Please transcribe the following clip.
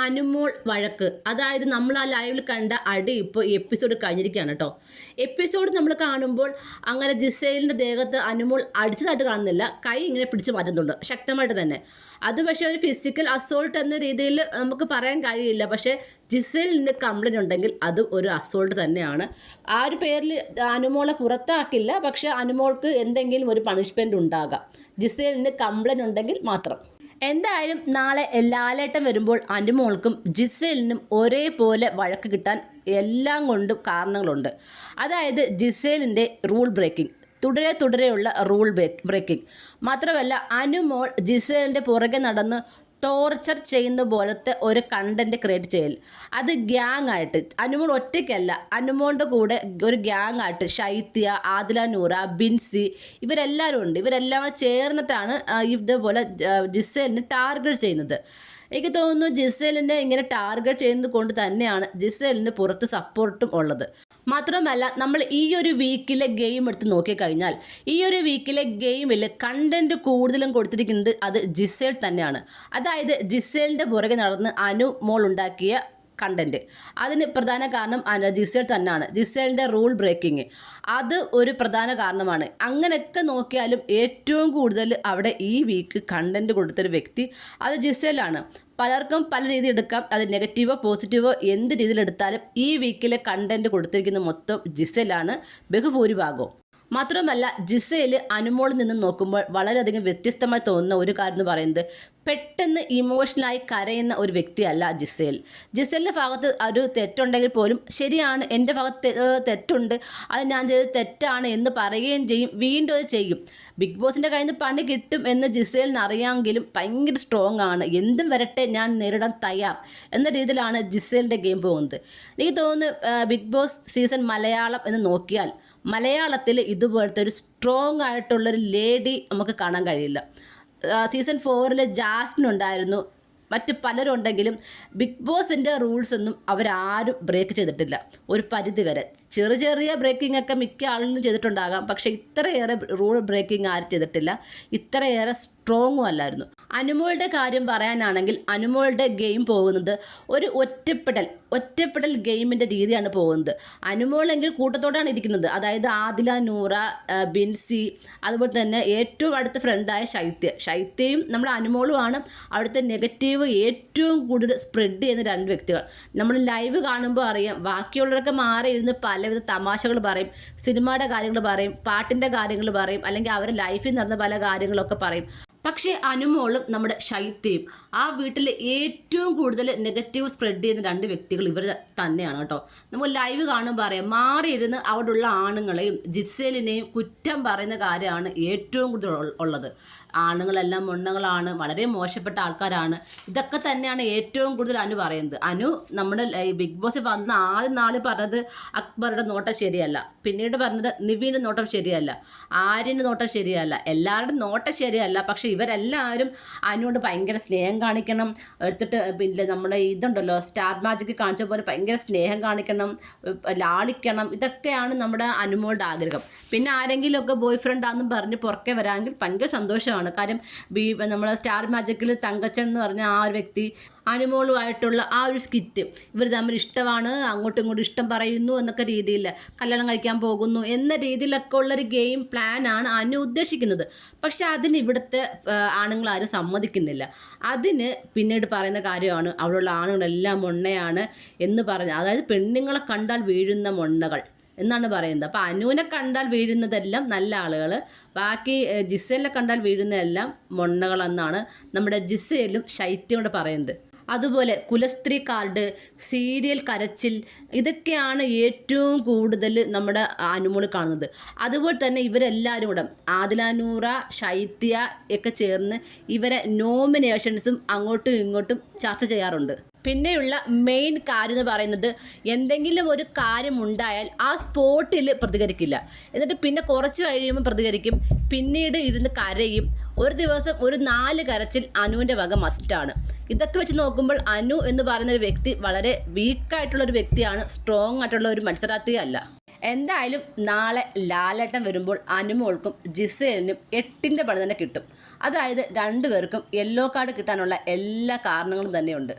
അനുമോൾ വഴക്ക്, അതായത് നമ്മൾ ആ ലൈവിൽ കണ്ട അടി ഇപ്പോൾ എപ്പിസോഡ് കഴിഞ്ഞിരിക്കുകയാണ് കേട്ടോ. എപ്പിസോഡ് നമ്മൾ കാണുമ്പോൾ അങ്ങനെ ജിസേലിൻ്റെ ദേഹത്ത് അനുമോൾ അടിച്ചതായിട്ട് കാണുന്നില്ല, കൈ ഇങ്ങനെ പിടിച്ച് മാറ്റുന്നുണ്ട് ശക്തമായിട്ട് തന്നെ. അത് പക്ഷേ ഒരു ഫിസിക്കൽ അസോൾട്ട് എന്ന രീതിയിൽ നമുക്ക് പറയാൻ കഴിയില്ല. പക്ഷേ ജിസേലിന് കംപ്ലൈൻറ്റ് ഉണ്ടെങ്കിൽ അത് ഒരു അസോൾട്ട് തന്നെയാണ്. ആ ഒരു പേരിൽ അനുമോളെ പുറത്താക്കില്ല, പക്ഷേ അനുമോൾക്ക് എന്തെങ്കിലും ഒരു പണിഷ്മെൻറ്റ് ഉണ്ടാകാം ജിസേലിന് കംപ്ലൈൻറ്റ് ഉണ്ടെങ്കിൽ മാത്രം. എന്തായാലും നാളെ ലാലേട്ടൻ വരുമ്പോൾ അനുമോൾക്കും ജിസേലിനും ഒരേപോലെ വഴക്ക് കിട്ടാൻ എല്ലാം കൊണ്ടും കാരണങ്ങളുണ്ട്. അതായത് ജിസേലിൻ്റെ റൂൾ ബ്രേക്കിംഗ്, തുടരെയുള്ള റൂൾ ബ്രേക്കിംഗ് മാത്രമല്ല, അനുമോൾ ജിസേലിൻ്റെ പുറകെ നടന്ന് ടോർച്ചർ ചെയ്യുന്ന പോലത്തെ ഒരു കണ്ടൻറ്റ് ക്രിയേറ്റ് ചെയ്യൽ. അത് ഗ്യാങ് ആയിട്ട്, അനുമോൾ ഒറ്റയ്ക്കല്ല, അനുമോളുടെ കൂടെ ഒരു ഗ്യാങ് ആയിട്ട് ഷൈത്യ, ആദില നൂറ, ബിൻസി ഇവരെല്ലാവരും ഉണ്ട്. ഇവരെല്ലാം ചേർന്നിട്ടാണ് ഇതേപോലെ ജിസേലിന് ടാർഗറ്റ് ചെയ്യുന്നത്. എനിക്ക് തോന്നുന്നു ജിസേലിനെ ഇങ്ങനെ ടാർഗറ്റ് ചെയ്യുന്നത് കൊണ്ട് തന്നെയാണ് ജിസേലിന് പുറത്ത് സപ്പോർട്ടും ഉള്ളത്. മാത്രമല്ല, നമ്മൾ ഈ ഒരു വീക്കിലെ ഗെയിം എടുത്ത് നോക്കിക്കഴിഞ്ഞാൽ ഈ ഒരു വീക്കിലെ ഗെയിമിൽ കണ്ടൻറ്റ് കൂടുതലും കൊടുത്തിരിക്കുന്നത് അത് ജിസേൽ തന്നെയാണ്. അതായത് ജിസേലിൻ്റെ പുറകെ നടന്ന് അനുമോൾ ഉണ്ടാക്കിയ കണ്ടൻറ്റ്, അതിന് പ്രധാന കാരണം ജിസേൽ തന്നെയാണ്. ജിസേലിൻ്റെ റൂൾ ബ്രേക്കിങ് അത് ഒരു പ്രധാന കാരണമാണ്. അങ്ങനെയൊക്കെ നോക്കിയാലും ഏറ്റവും കൂടുതൽ അവിടെ ഈ വീക്ക് കണ്ടൻറ്റ് കൊടുത്തൊരു വ്യക്തി അത് ജിസേലാണ്. പലർക്കും പല രീതി എടുക്കാം, അത് നെഗറ്റീവോ പോസിറ്റീവോ എന്ത് രീതിയിലെടുത്താലും ഈ വീക്കിലെ കണ്ടൻറ്റ് കൊടുത്തിരിക്കുന്ന മൊത്തം ജിസേലാണ് ബഹുഭൂരിഭാഗവും. മാത്രമല്ല, ജിസേൽ അനുമോളിൽ നിന്ന് നോക്കുമ്പോൾ വളരെയധികം വ്യത്യസ്തമായി തോന്നുന്ന ഒരു കാര്യം എന്ന് പറയുന്നത്, പെട്ടെന്ന് ഇമോഷണലായി കരയുന്ന ഒരു വ്യക്തിയല്ല ജിസേൽ. ജിസേലിൻ്റെ ഭാഗത്ത് ഒരു തെറ്റുണ്ടെങ്കിൽ പോലും ശരിയാണ്, എൻ്റെ ഭാഗത്ത് തെറ്റുണ്ട്, അത് ഞാൻ ചെയ്തത് തെറ്റാണ് എന്ന് പറയുകയും ചെയ്യും, വീണ്ടും അത് ചെയ്യും. ബിഗ് ബോസിൻ്റെ കയ്യിൽ നിന്ന് പണി കിട്ടും എന്ന് ജിസേലിന് അറിയാമെങ്കിലും ഭയങ്കര സ്ട്രോങ് ആണ്. എന്തും വരട്ടെ, ഞാൻ നേരിടാൻ തയ്യാർ എന്ന രീതിയിലാണ് ജിസേലിൻ്റെ ഗെയിം പോകുന്നത്. എനിക്ക് തോന്നുന്നു ബിഗ് ബോസ് സീസൺ മലയാളം എന്ന് നോക്കിയാൽ മലയാളത്തിൽ ഇതുപോലത്തെ ഒരു സ്ട്രോങ് ആയിട്ടുള്ളൊരു ലേഡി നമുക്ക് കാണാൻ കഴിയില്ല. സീസൺ 4 ജാസ്മിൻ ഉണ്ടായിരുന്നു, മറ്റ് പലരും ഉണ്ടെങ്കിലും ബിഗ് ബോസിൻ്റെ റൂൾസൊന്നും അവരാരും ബ്രേക്ക് ചെയ്തിട്ടില്ല. ഒരു പരിധി വരെ ചെറിയ ബ്രേക്കിംഗ് ഒക്കെ മിക്ക ആളുകളും ചെയ്തിട്ടുണ്ടാകാം, പക്ഷേ ഇത്രയേറെ റൂൾ ബ്രേക്കിംഗ് ആരും ചെയ്തിട്ടില്ല, ഇത്രയേറെ സ്ട്രോങ്ങും അല്ലായിരുന്നു. അനുമോളുടെ കാര്യം പറയാനാണെങ്കിൽ അനുമോളുടെ ഗെയിം പോകുന്നത് ഒരു ഒറ്റപ്പെടൽ ഗെയിമിൻ്റെ രീതിയാണ് പോകുന്നത്. അനുമോളെങ്കിൽ കൂട്ടത്തോടാണ് ഇരിക്കുന്നത്, അതായത് ആദില നൂറ, ബിൻസി, അതുപോലെ തന്നെ ഏറ്റവും അടുത്ത ഫ്രണ്ടായ ശൈത്യയും നമ്മുടെ അനുമോളുമാണ് അവിടുത്തെ നെഗറ്റീവ് ഏറ്റവും കൂടുതൽ സ്പ്രെഡ് ചെയ്യുന്ന രണ്ട് വ്യക്തികൾ. നമ്മൾ ലൈവ് കാണുമ്പോൾ അറിയാം, ബാക്കിയുള്ളവരൊക്കെ മാറി ഇരുന്ന് പലവിധ തമാശകൾ പറയും, സിനിമയുടെ കാര്യങ്ങൾ പറയും, പാട്ടിൻ്റെ കാര്യങ്ങൾ പറയും, അല്ലെങ്കിൽ അവരുടെ ലൈഫിൽ നടന്ന പല കാര്യങ്ങളൊക്കെ പറയും. പക്ഷേ അനുമോളും നമ്മുടെ ശൈത്യയും ആ വീട്ടിൽ ഏറ്റവും കൂടുതൽ നെഗറ്റീവ് സ്പ്രെഡ് ചെയ്യുന്ന രണ്ട് വ്യക്തികൾ ഇവർ തന്നെയാണ് കേട്ടോ. നമ്മൾ ലൈവ് കാണുമ്പോൾ പറയാം, മാറിയിരുന്ന് അവിടെയുള്ള ആണുങ്ങളെയും ജിസേലിനെയും കുറ്റം പറയുന്ന കാര്യമാണ് ഏറ്റവും കൂടുതൽ ഉള്ളത്. ആണുങ്ങളെല്ലാം മൊണ്ണകളാണ്, വളരെ മോശപ്പെട്ട ആൾക്കാരാണ്, ഇതൊക്കെ തന്നെയാണ് ഏറ്റവും കൂടുതൽ അനു പറയുന്നത്. അനു നമ്മുടെ ബിഗ് ബോസിൽ വന്ന ആദ്യം നാളിൽ പറഞ്ഞത് അക്ബറുടെ നോട്ടം ശരിയല്ല, പിന്നീട് പറഞ്ഞത് നിവീൻ്റെ നോട്ടം ശരിയല്ല, ആര്യൻ്റെ നോട്ടം ശരിയല്ല, എല്ലാവരുടെയും നോട്ടം ശരിയല്ല. പക്ഷേ ഇവരെല്ലാവരും അനുവോട് ഭയങ്കര സ്നേഹം കാണിക്കണം, എടുത്തിട്ട് പിന്നെ നമ്മുടെ ഇതുണ്ടല്ലോ സ്റ്റാർ മാജിക് കാണിച്ച പോലെ ഭയങ്കര സ്നേഹം കാണിക്കണം, ലാളിക്കണം, ഇതൊക്കെയാണ് നമ്മുടെ അനുമോളുടെ ആഗ്രഹം. പിന്നെ ആരെങ്കിലുമൊക്കെ ബോയ് ഫ്രണ്ടാണെന്നും പറഞ്ഞ് പുറകെ വരാമെങ്കിൽ ഭയങ്കര സന്തോഷമാണ്. കാര്യം നമ്മുടെ സ്റ്റാർ മാജിക്കിൽ തങ്കച്ചൻ എന്ന് പറഞ്ഞ ആ ഒരു വ്യക്തി അനുമോളുമായിട്ടുള്ള ആ ഒരു സ്കിറ്റ്, ഇവർ തമ്മിൽ ഇഷ്ടമാണ്, അങ്ങോട്ടും ഇങ്ങോട്ടും ഇഷ്ടം പറയുന്നു എന്നൊക്കെ രീതിയിൽ കല്യാണം കഴിക്കാൻ പോകുന്നു എന്ന രീതിയിലൊക്കെ ഉള്ളൊരു ഗെയിം പ്ലാനാണ് അനു ഉദ്ദേശിക്കുന്നത്. പക്ഷെ അതിന് ഇവിടുത്തെ ആണുങ്ങൾ ആരും സമ്മതിക്കുന്നില്ല. അതിന് പിന്നീട് പറയുന്ന കാര്യമാണ് അവിടെയുള്ള ആണുങ്ങളെല്ലാം മൊണ്ണയാണ് എന്ന് പറഞ്ഞ്, അതായത് പെണ്ണുങ്ങളെ കണ്ടാൽ വീഴുന്ന മൊണ്ണകൾ എന്നാണ് പറയുന്നത്. അപ്പോൾ അനുവിനെ കണ്ടാൽ വീഴുന്നതെല്ലാം നല്ല ആളുകൾ, ബാക്കി ജിസേലിനെ കണ്ടാൽ വീഴുന്നതെല്ലാം മൊണ്ണകളെന്നാണ് നമ്മുടെ ജിസേലും ശൈത്യം കൊണ്ട് പറയുന്നത്. അതുപോലെ കുലസ്ത്രീ കാർഡ്, സീരിയൽ കരച്ചിൽ, ഇതൊക്കെയാണ് ഏറ്റവും കൂടുതൽ നമ്മുടെ അനുമോൾ കാണുന്നത്. അതുപോലെ തന്നെ ഇവരെല്ലാവരും കൂടെ ആദില നൂറ, ശൈത്യ ഒക്കെ ചേർന്ന് ഇവരെ നോമിനേഷൻസും അങ്ങോട്ടും ഇങ്ങോട്ടും ചർച്ച ചെയ്യാറുണ്ട്. പിന്നെയുള്ള മെയിൻ കാര്യം എന്ന് പറയുന്നത്, എന്തെങ്കിലും ഒരു കാര്യം ഉണ്ടായാൽ ആ സ്പോട്ടിൽ പ്രതികരിക്കില്ല, എന്നിട്ട് പിന്നെ കുറച്ച് കഴിയുമ്പോൾ പ്രതികരിക്കും, പിന്നീട് ഇരുന്ന് കരയും. ഒരു ദിവസം ഒരു 4 കരച്ചിൽ അനുവിൻ്റെ വക മസ്റ്റാണ്. ഇതൊക്കെ വെച്ച് നോക്കുമ്പോൾ അനു എന്ന് പറയുന്ന ഒരു വ്യക്തി വളരെ വീക്കായിട്ടുള്ളൊരു വ്യക്തിയാണ്, സ്ട്രോങ് ആയിട്ടുള്ള ഒരു മത്സരാർത്ഥിയല്ല. എന്തായാലും നാളെ ലാലേട്ടൻ വരുമ്പോൾ അനുമോൾക്കും ജിസേലിനും 8ൻ്റെ പണി തന്നെ കിട്ടും. അതായത് രണ്ടുപേർക്കും യെല്ലോ കാർഡ് കിട്ടാനുള്ള എല്ലാ കാരണങ്ങളും തന്നെയുണ്ട്.